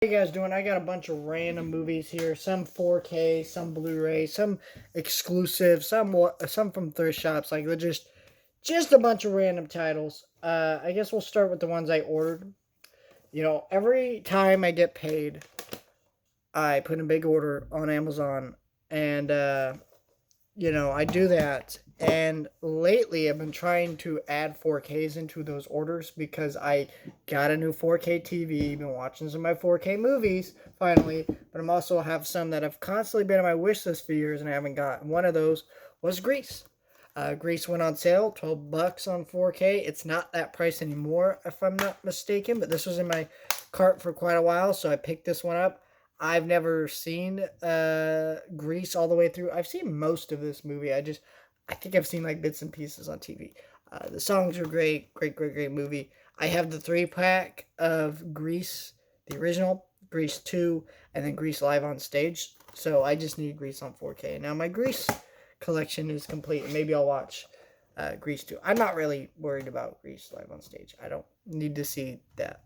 How you guys doing? I got a bunch of random movies here. Some 4K, some Blu-ray, some exclusive, some from thrift shops. Like just a bunch of random titles. I guess we'll start with the ones I ordered. Every time I get paid, I put in a big order on Amazon, and I do that. And lately, I've been trying to add 4Ks into those orders because I got a new 4K TV. Been watching some of my 4K movies finally, but I'm also have some that have constantly been on my wish list for years and I haven't got. One of those was Grease. Grease went on sale, $12 on 4K. It's not that price anymore, if I'm not mistaken, but this was in my cart for quite a while, so I picked this one up. I've never seen Grease all the way through. I've seen most of this movie. I think I've seen like bits and pieces on TV. The songs are great, great movie. I have the 3-pack of Grease, the original, Grease 2, and then Grease Live on Stage. So I just need Grease on 4K. Now my Grease collection is complete. Maybe I'll watch Grease 2. I'm not really worried about Grease Live on Stage. I don't need to see that.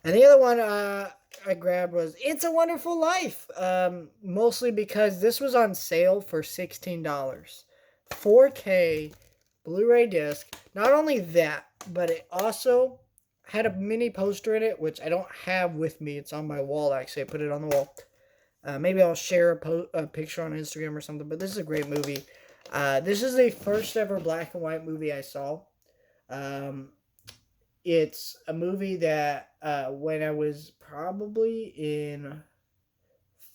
And the other one I grabbed was It's a Wonderful Life. Mostly because this was on sale for $16. 4K Blu-ray disc. Not only that, but it also had a mini poster in it, which I don't have with me. It's on my wall, actually. I put it on the wall. Maybe I'll share a picture on Instagram or something, but this is a great movie. This is the first ever black and white movie I saw. It's a movie that when I was probably in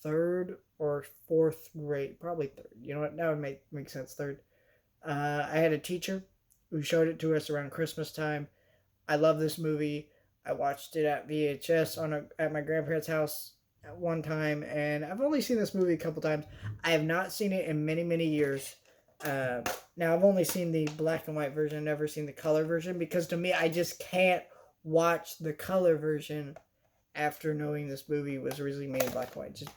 third or fourth grade, probably third. You know what? That would make sense. Third. I had a teacher who showed it to us around Christmas time. I love this movie. I watched it at VHS at my grandparents' house at one time, and I've only seen this movie a couple times. I have not seen it in many years. Now I've only seen the black and white version, never seen the color version, because to me I just can't watch the color version after knowing this movie was originally made in black and white. It just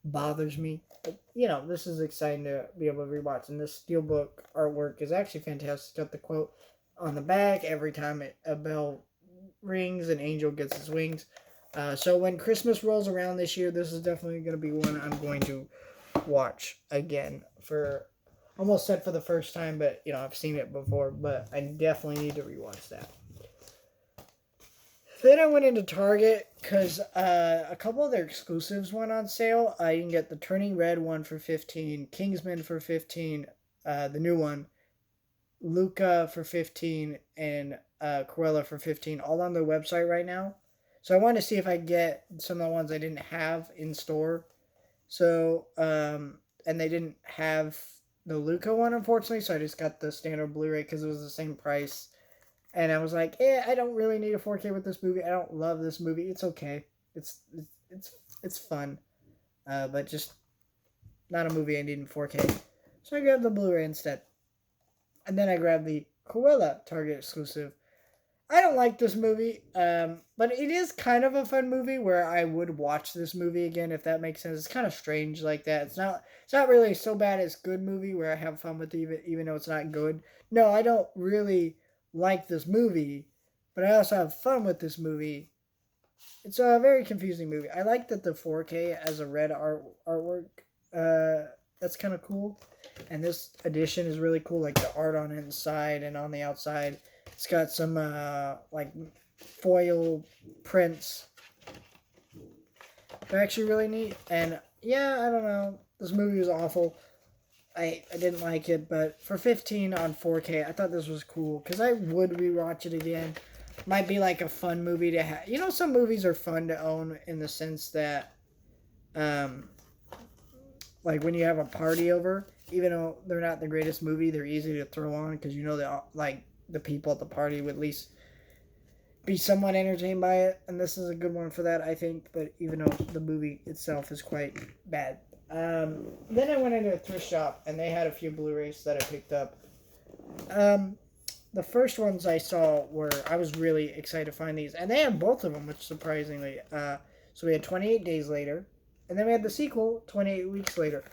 bothers me. But this is exciting to be able to rewatch. And this steelbook artwork is actually fantastic. It's got the quote on the back: every time a bell rings, an angel gets his wings. So when Christmas rolls around this year, this is definitely going to be one I'm going to watch again for. Almost said for the first time, but I've seen it before, but I definitely need to rewatch that. Then I went into Target because a couple of their exclusives went on sale. You can get the Turning Red one for $15, Kingsman for $15, the new one, Luca for $15, and Cruella for $15, all on their website right now. So I wanted to see if I get some of the ones I didn't have in store. So, and they didn't have the Luca one, unfortunately, so I just got the standard Blu-ray because it was the same price. And I was like, I don't really need a 4K with this movie. I don't love this movie. It's okay. It's fun. But just not a movie I need in 4K. So I grabbed the Blu-ray instead. And then I grabbed the Cruella Target exclusive. I don't like this movie, but it is kind of a fun movie where I would watch this movie again, if that makes sense. It's kind of strange like that. It's not really so bad as good movie where I have fun with it, even though it's not good. No, I don't really like this movie, but I also have fun with this movie. It's a very confusing movie. I like that the 4K as a red artwork. That's kind of cool. And this edition is really cool, like the art on the inside and on the outside. It's got some like foil prints. They're actually really neat. And yeah, I don't know. This movie was awful. I didn't like it, but for $15 on 4K, I thought this was cool because I would rewatch it again. Might be like a fun movie to have. Some movies are fun to own in the sense that, like when you have a party over, even though they're not the greatest movie, they're easy to throw on because the people at the party would at least be somewhat entertained by it, and this is a good one for that, I think, but even though the movie itself is quite bad. Then I went into a thrift shop, and they had a few Blu-rays that I picked up. The first ones I saw I was really excited to find these, and they had both of them, which surprisingly, so we had 28 Days Later, and then we had the sequel, 28 Weeks Later.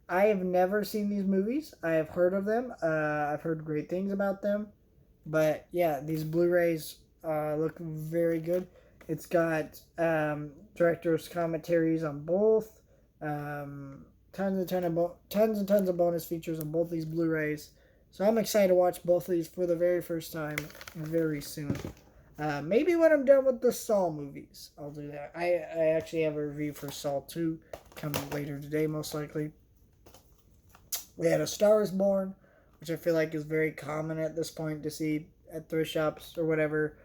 I have never seen these movies. I have heard of them. I've heard great things about them. But yeah, these Blu-rays look very good. It's got director's commentaries on both. Tons and tons of bonus features on both these Blu-rays. So I'm excited to watch both of these for the very first time very soon. Maybe when I'm done with the Saw movies, I'll do that. I actually have a review for Saw 2 coming later today, most likely. We had A Star is Born, which I feel like is very common at this point to see at thrift shops or whatever.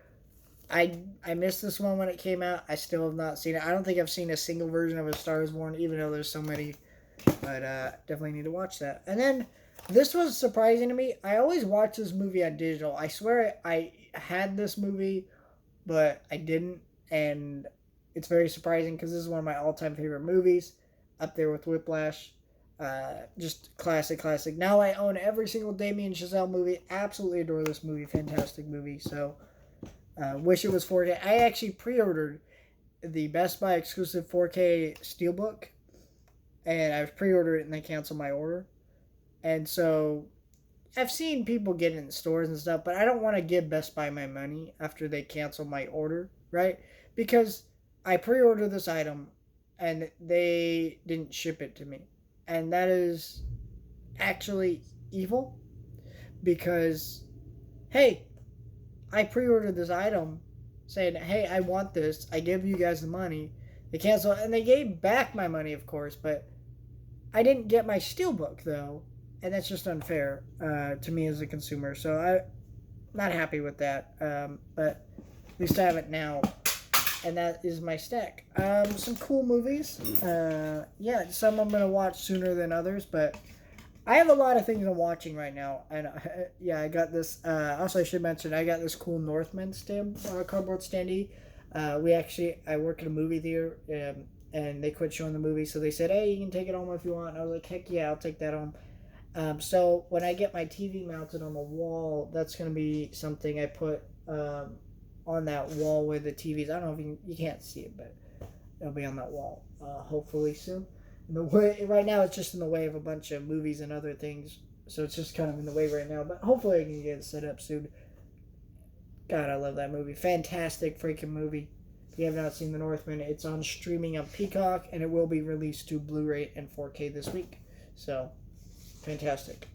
I missed this one when it came out. I still have not seen it. I don't think I've seen a single version of A Star is Born, even though there's so many. But definitely need to watch that. And then this was surprising to me. I always watch this movie on digital. I swear I had this movie, but I didn't. And it's very surprising because this is one of my all-time favorite movies, up there with Whiplash. Just classic. Now I own every single Damien Chazelle movie. Absolutely adore this movie. Fantastic movie. So, wish it was 4K. I actually pre-ordered the Best Buy exclusive 4K Steelbook, and I've pre-ordered it and they canceled my order. And so I've seen people get it in stores and stuff, but I don't want to give Best Buy my money after they cancel my order, right? Because I pre-ordered this item and they didn't ship it to me. And that is actually evil because, hey, I pre-ordered this item saying, hey, I want this. I give you guys the money. They canceled, and they gave back my money, of course, but I didn't get my Steelbook, though. And that's just unfair to me as a consumer. So I'm not happy with that. But at least I have it now. And that is my stack. Some cool movies. Yeah, some I'm going to watch sooner than others. But I have a lot of things I'm watching right now. And yeah, I got this. Also, I should mention, I got this cool Northman cardboard standee. I work at a movie theater. And they quit showing the movie. So they said, hey, you can take it home if you want. And I was like, heck yeah, I'll take that home. So when I get my TV mounted on the wall, that's going to be something I put on that wall with the TVs. I don't know if you can't see it, but it'll be on that wall hopefully soon. Right now it's just in the way of a bunch of movies and other things, so it's just kind of in the way right now, but hopefully I can get it set up soon. God, I love that movie. Fantastic freaking movie. If you have not seen The Northman, it's on streaming on Peacock, and it will be released to Blu-ray and 4K this week. So, fantastic.